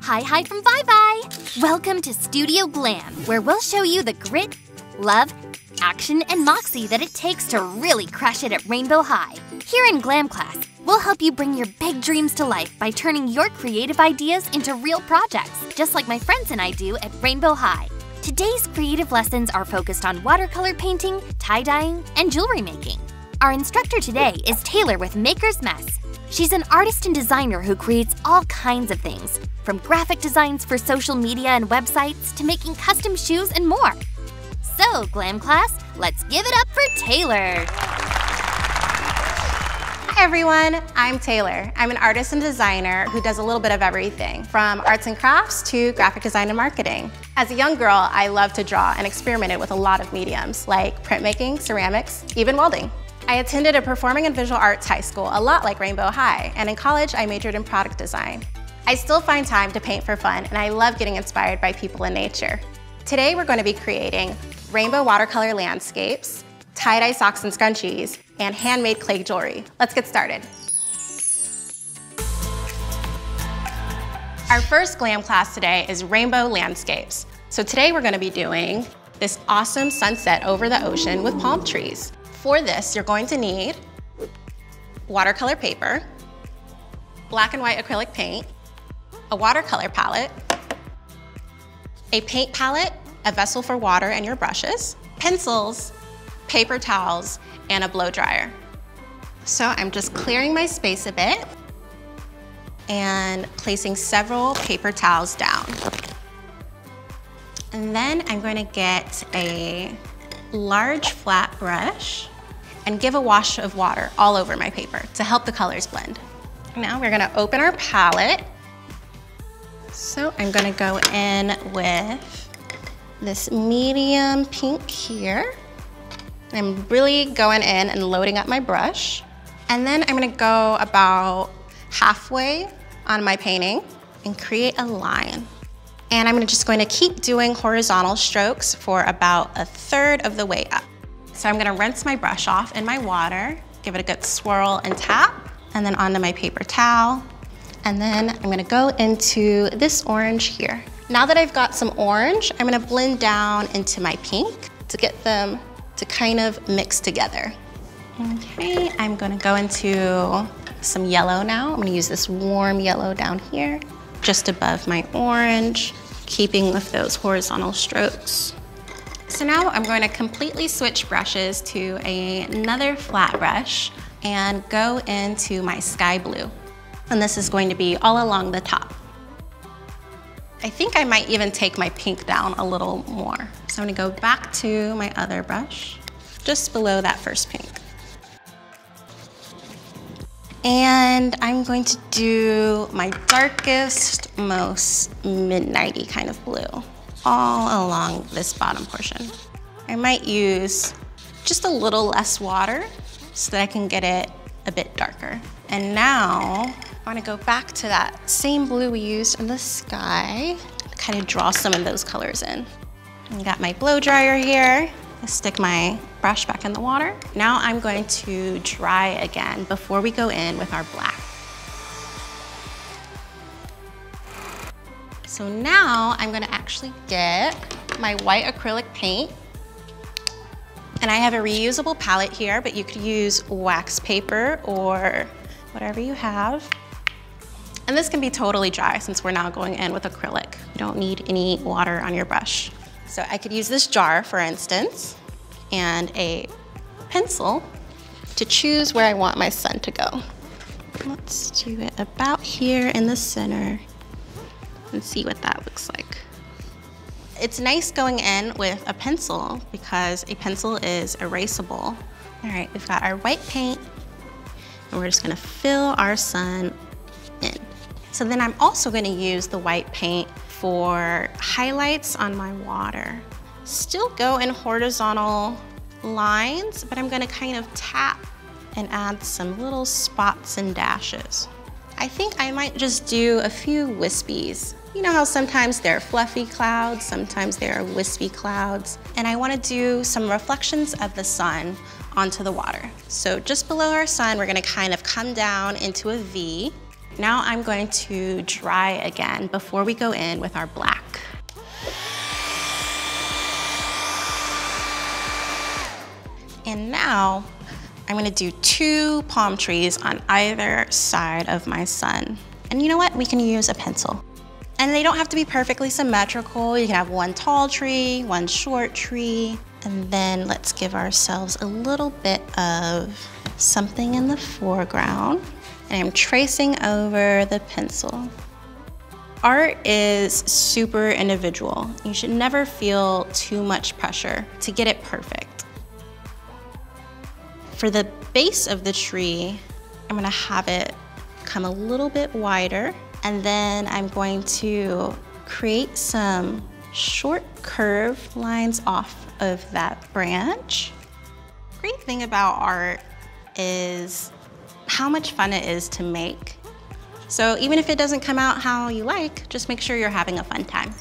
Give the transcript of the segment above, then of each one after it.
Hi from Bye. Welcome to Studio Glam, where we'll show you the grit, love, action, and moxie that it takes to really crush it at Rainbow High. Here in GLAM Class, we'll help you bring your big dreams to life by turning your creative ideas into real projects, just like my friends and I do at Rainbow High. Today's creative lessons are focused on watercolor painting, tie-dyeing, and jewelry making. Our instructor today is Taylor with Maker's Mess. She's an artist and designer who creates all kinds of things, from graphic designs for social media and websites to making custom shoes and more. So, GLAM Class, let's give it up for Taylor. Hi everyone, I'm Taylor. I'm an artist and designer who does a little bit of everything, from arts and crafts to graphic design and marketing. As a young girl, I loved to draw and experimented with a lot of mediums, like printmaking, ceramics, even welding. I attended a performing and visual arts high school, a lot like Rainbow High, and in college I majored in product design. I still find time to paint for fun, and I love getting inspired by people and nature. Today we're going to be creating rainbow watercolor landscapes, tie-dye socks and scrunchies, and handmade clay jewelry. Let's get started. Our first GLAM class today is rainbow landscapes. So today we're going to be doing this awesome sunset over the ocean with palm trees. For this, you're going to need watercolor paper, black and white acrylic paint, a watercolor palette, a paint palette, a vessel for water and your brushes, pencils, paper towels, and a blow dryer. So I'm just clearing my space a bit and placing several paper towels down. And then I'm going to get a large flat brush and give a wash of water all over my paper to help the colors blend. Now we're gonna open our palette. So I'm gonna go in with this medium pink here. I'm really going in and loading up my brush. And then I'm gonna go about halfway on my painting and create a line. And I'm just going to keep doing horizontal strokes for about a third of the way up. So I'm gonna rinse my brush off in my water, give it a good swirl and tap, and then onto my paper towel. And then I'm gonna go into this orange here. Now that I've got some orange, I'm gonna blend down into my pink to get them to kind of mix together. Okay, I'm gonna go into some yellow now. I'm gonna use this warm yellow down here, just above my orange, keeping with those horizontal strokes. So now I'm going to completely switch brushes to another flat brush and go into my sky blue. And this is going to be all along the top. I think I might even take my pink down a little more. So I'm gonna go back to my other brush, just below that first pink. And I'm going to do my darkest, most midnighty kind of blue all along this bottom portion. I might use just a little less water so that I can get it a bit darker. And now I want to go back to that same blue we used in the sky, kind of draw some of those colors in. I got my blow dryer here. I stick my brush back in the water. Now I'm going to dry again before we go in with our black. So now I'm gonna actually get my white acrylic paint. And I have a reusable palette here, but you could use wax paper or whatever you have. And this can be totally dry since we're now going in with acrylic. You don't need any water on your brush. So I could use this jar, for instance, and a pencil to choose where I want my sun to go. Let's do it about here in the center and see what that looks like. It's nice going in with a pencil because a pencil is erasable. All right, we've got our white paint and we're just gonna fill our sun in. So then I'm also gonna use the white paint for highlights on my water. Still go in horizontal lines, but I'm gonna kind of tap and add some little spots and dashes. I think I might just do a few wispies. You know how sometimes they're fluffy clouds, sometimes they're wispy clouds, and I wanna do some reflections of the sun onto the water. So just below our sun, we're gonna kind of come down into a V, Now I'm going to dry again before we go in with our black. And now I'm gonna do 2 palm trees on either side of my sun. And you know what? We can use a pencil. And they don't have to be perfectly symmetrical. You can have 1 tall tree, 1 short tree. And then let's give ourselves a little bit of something in the foreground. And I'm tracing over the pencil. Art is super individual. You should never feel too much pressure to get it perfect. For the base of the tree, I'm gonna have it come a little bit wider, and then I'm going to create some short curved lines off of that branch. Great thing about art is how much fun it is to make. So even if it doesn't come out how you like, just make sure you're having a fun time.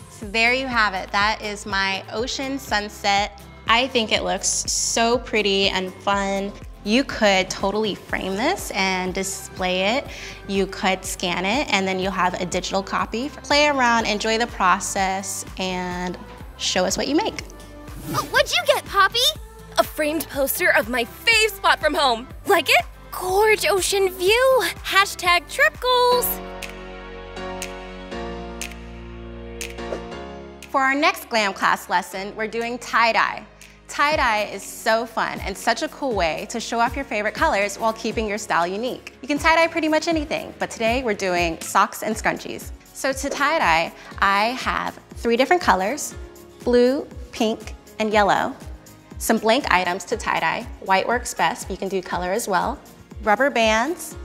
So there you have it. That is my ocean sunset. I think it looks so pretty and fun. You could totally frame this and display it. You could scan it and then you'll have a digital copy. Play around, enjoy the process, and show us what you make. What'd you get, Poppy? A framed poster of my fave spot from home. Like it? Gorge ocean view. Hashtag trip goals. For our next GLAM class lesson, we're doing tie-dye. Tie-dye is so fun and such a cool way to show off your favorite colors while keeping your style unique. You can tie-dye pretty much anything, but today we're doing socks and scrunchies. So to tie-dye, I have 3 different colors, blue, pink, and yellow. Some blank items to tie-dye. White works best, but you can do color as well. Rubber bands,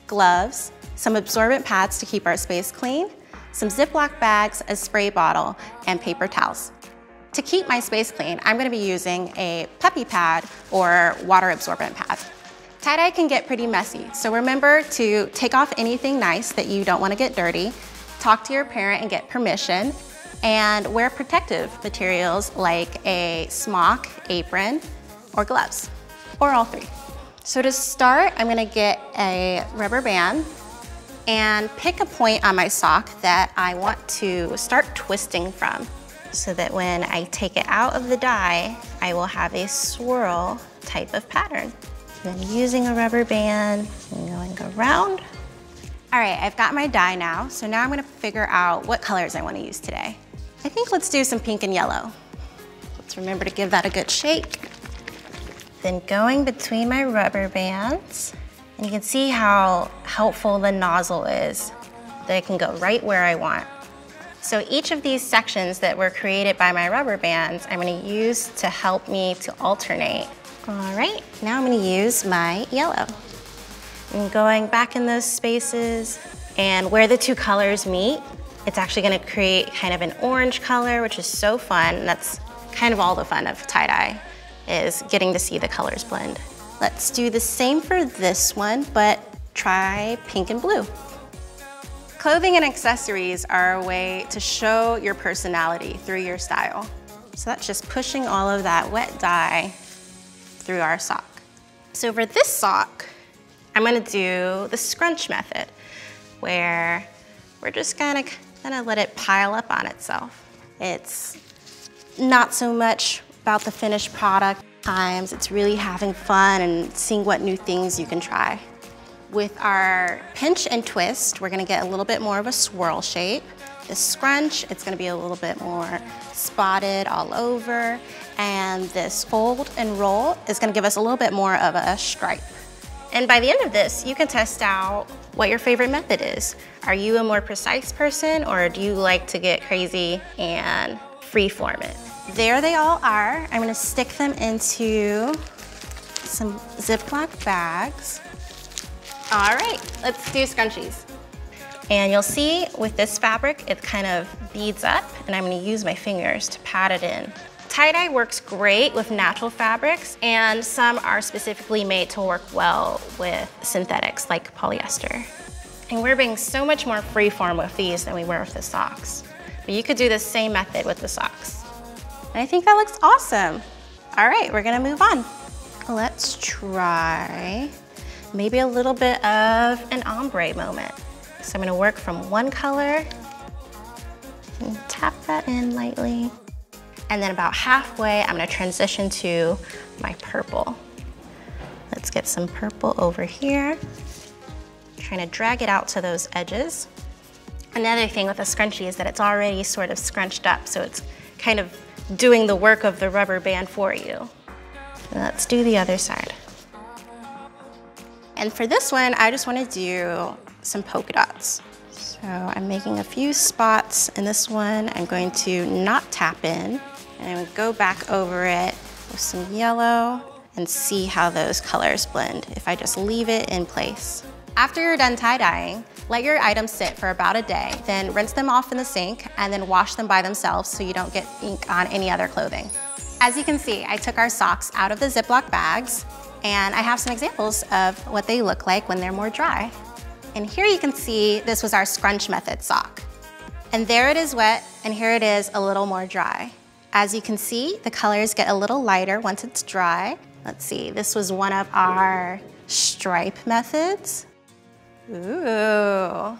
gloves, some absorbent pads to keep our space clean, some Ziploc bags, a spray bottle, and paper towels. To keep my space clean, I'm gonna be using a puppy pad or water absorbent pad. Tie-dye can get pretty messy, so remember to take off anything nice that you don't wanna get dirty, talk to your parent and get permission, and wear protective materials like a smock, apron, or gloves, or all 3. So to start, I'm gonna get a rubber band and pick a point on my sock that I want to start twisting from, so that when I take it out of the dye, I will have a swirl type of pattern. And then using a rubber band and going around. All right, I've got my dye now, so now I'm gonna figure out what colors I wanna use today. I think let's do some pink and yellow. Let's remember to give that a good shake. Then going between my rubber bands, and you can see how helpful the nozzle is, that it can go right where I want. So each of these sections that were created by my rubber bands, I'm gonna use to help me to alternate. All right, now I'm gonna use my yellow. I'm going back in those spaces, and where the 2 colors meet, it's actually gonna create kind of an orange color, which is so fun. And that's kind of all the fun of tie-dye, is getting to see the colors blend. Let's do the same for this one, but try pink and blue. Clothing and accessories are a way to show your personality through your style. So that's just pushing all of that wet dye through our sock. So for this sock, I'm gonna do the scrunch method, where we're just gonna let it pile up on itself. It's not so much about the finished product. Times it's really having fun and seeing what new things you can try. With our pinch and twist, we're gonna get a little bit more of a swirl shape. The scrunch, it's gonna be a little bit more spotted all over. And this fold and roll is gonna give us a little bit more of a stripe. And by the end of this, you can test out what your favorite method is. Are you a more precise person, or do you like to get crazy and freeform it? There they all are. I'm gonna stick them into some Ziploc bags. All right, let's do scrunchies. And you'll see with this fabric, it kind of beads up, and I'm gonna use my fingers to pat it in. Tie-dye works great with natural fabrics, and some are specifically made to work well with synthetics like polyester. And we're being so much more freeform with these than we were with the socks. But you could do the same method with the socks. And I think that looks awesome. All right, we're gonna move on. Let's try maybe a little bit of an ombre moment. So I'm gonna work from one color and tap that in lightly. And then about halfway, I'm gonna transition to my purple. Let's get some purple over here. Trying to drag it out to those edges. Another thing with a scrunchie is that it's already sort of scrunched up, so it's kind of doing the work of the rubber band for you. Let's do the other side. And for this one, I just want to do some polka dots. So I'm making a few spots in this one. I'm going to not tap in, and I'm going to go back over it with some yellow and see how those colors blend if I just leave it in place. After you're done tie-dyeing, let your items sit for about a day, then rinse them off in the sink and then wash them by themselves so you don't get ink on any other clothing. As you can see, I took our socks out of the Ziploc bags, and I have some examples of what they look like when they're more dry. And here you can see this was our scrunch method sock. And there it is wet, and here it is a little more dry. As you can see, the colors get a little lighter once it's dry. Let's see, this was one of our stripe methods. Ooh.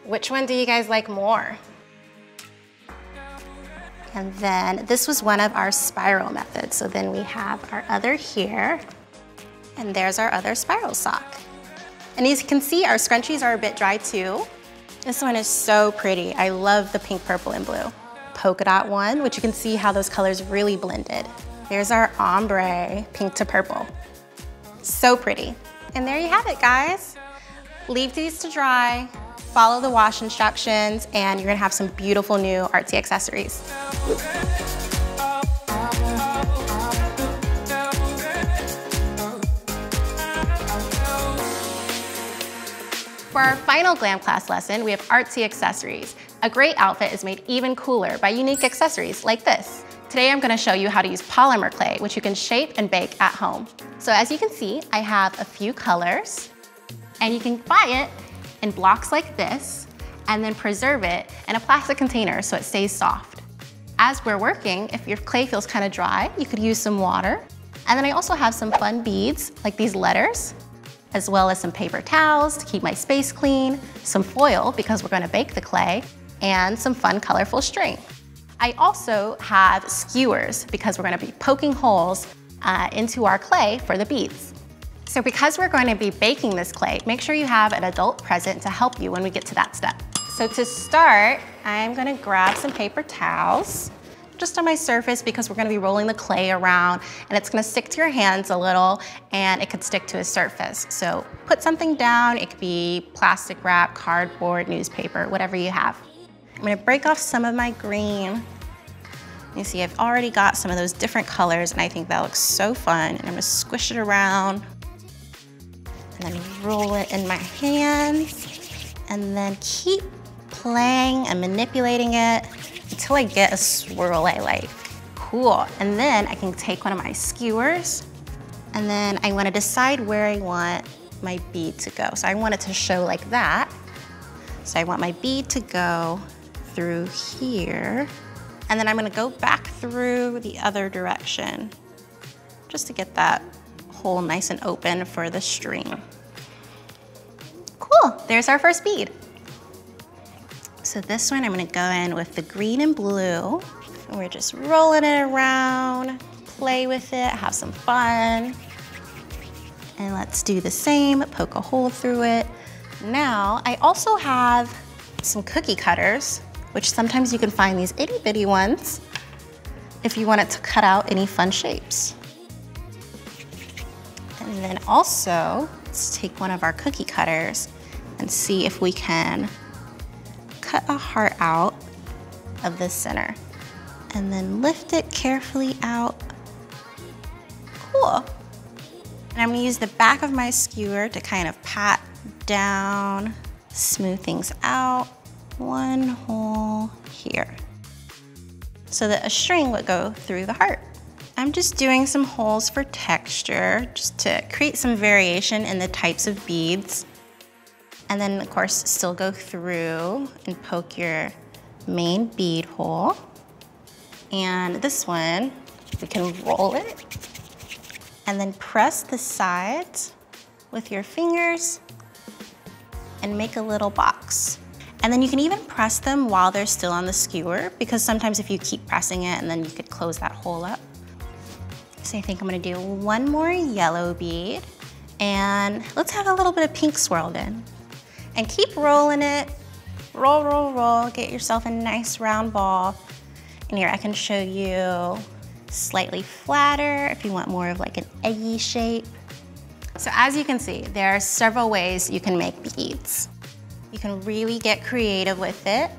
Which one do you guys like more? And then this was one of our spiral methods. So then we have our other here, and there's our other spiral sock. And as you can see, our scrunchies are a bit dry too. This one is so pretty. I love the pink, purple, and blue. Polka dot one, which you can see how those colors really blended. There's our ombre, pink to purple. So pretty. And there you have it, guys. Leave these to dry, follow the wash instructions, and you're gonna have some beautiful new Arty accessories. For our final GLAM class lesson, we have Arty Accessories. A great outfit is made even cooler by unique accessories like this. Today I'm gonna show you how to use polymer clay, which you can shape and bake at home. So as you can see, I have a few colors, and you can buy it in blocks like this, and then preserve it in a plastic container so it stays soft. As we're working, if your clay feels kind of dry, you could use some water. And then I also have some fun beads, like these letters, as well as some paper towels to keep my space clean, some foil because we're gonna bake the clay, and some fun colorful string. I also have skewers because we're gonna be poking holes into our clay for the beads. So because we're going to be baking this clay, make sure you have an adult present to help you when we get to that step. So to start, I'm gonna grab some paper towels just on my surface because we're gonna be rolling the clay around and it's gonna stick to your hands a little and it could stick to a surface. So put something down, it could be plastic wrap, cardboard, newspaper, whatever you have. I'm gonna break off some of my green. You see I've already got some of those different colors and I think that looks so fun. And I'm gonna squish it around and then roll it in my hands and then keep playing and manipulating it until I get a swirl I like. Cool, and then I can take one of my skewers and then I wanna decide where I want my bead to go. So I want it to show like that. So I want my bead to go through here and then I'm gonna go back through the other direction just to get that hole nice and open for the string. Cool, there's our first bead. So this one I'm gonna go in with the green and blue. And we're just rolling it around, play with it, have some fun. And let's do the same, poke a hole through it. Now, I also have some cookie cutters, which sometimes you can find these itty bitty ones if you want it to cut out any fun shapes. And then also, let's take one of our cookie cutters and see if we can cut a heart out of the center. And then lift it carefully out. Cool. And I'm gonna use the back of my skewer to kind of pat down, smooth things out. One hole here. So that a string would go through the heart. I'm just doing some holes for texture, just to create some variation in the types of beads. And then of course, still go through and poke your main bead hole. And this one, we can roll it and then press the sides with your fingers and make a little box. And then you can even press them while they're still on the skewer, because sometimes if you keep pressing it, and then you could close that hole up. So I think I'm gonna do one more yellow bead, and let's have a little bit of pink swirled in. And keep rolling it, roll, roll, roll, get yourself a nice round ball. And here I can show you slightly flatter if you want more of like an eggy shape. So as you can see, there are several ways you can make beads. You can really get creative with it,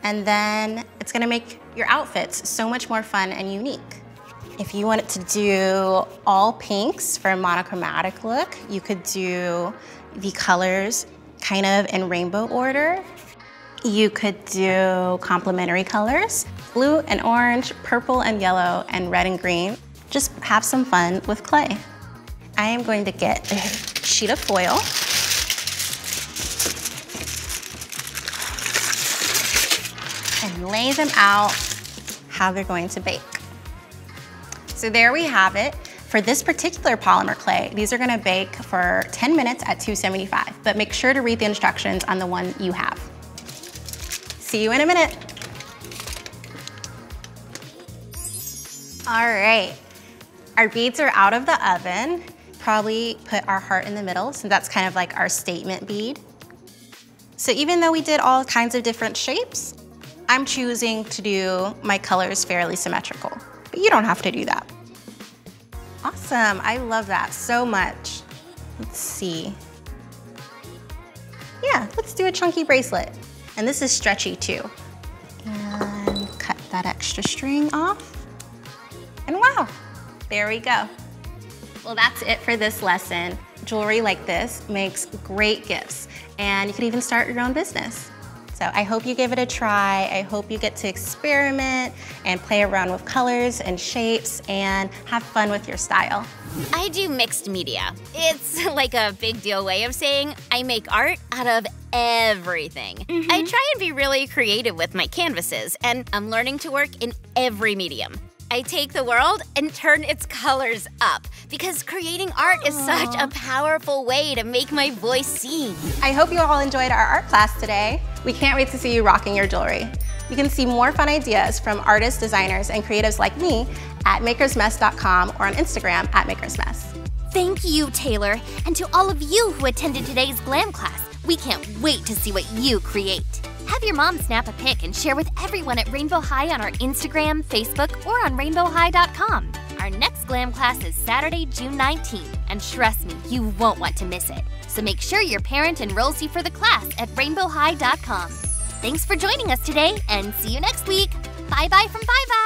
and then it's gonna make your outfits so much more fun and unique. If you wanted to do all pinks for a monochromatic look, you could do the colors kind of in rainbow order. You could do complementary colors, blue and orange, purple and yellow, and red and green. Just have some fun with clay. I am going to get a sheet of foil. And lay them out how they're going to bake. So there we have it. For this particular polymer clay, these are gonna bake for 10 minutes at 275, but make sure to read the instructions on the one you have. See you in a minute. All right, our beads are out of the oven. Probably put our heart in the middle, so that's kind of like our statement bead. So even though we did all kinds of different shapes, I'm choosing to do my colors fairly symmetrical, but you don't have to do that. Awesome, I love that so much. Let's see. Yeah, let's do a chunky bracelet. And this is stretchy too. And cut that extra string off. And wow, there we go. Well, that's it for this lesson. Jewelry like this makes great gifts, and you could even start your own business. So I hope you give it a try. I hope you get to experiment and play around with colors and shapes and have fun with your style. I do mixed media. It's like a big deal way of saying I make art out of everything. I try and be really creative with my canvases, and I'm learning to work in every medium. I take the world and turn its colors up, because creating art is such a powerful way to make my voice seen. I hope you all enjoyed our art class today. We can't wait to see you rocking your jewelry. You can see more fun ideas from artists, designers, and creatives like me at makersmess.com or on Instagram at makersmess. Thank you, Taylor, and to all of you who attended today's GLAM class. We can't wait to see what you create. Have your mom snap a pic and share with everyone at Rainbow High on our Instagram, Facebook, or on rainbowhigh.com. Our next GLAM class is Saturday, June 19th, and trust me, you won't want to miss it. So make sure your parent enrolls you for the class at rainbowhigh.com. Thanks for joining us today, and see you next week. Bye-bye from Bye Bye.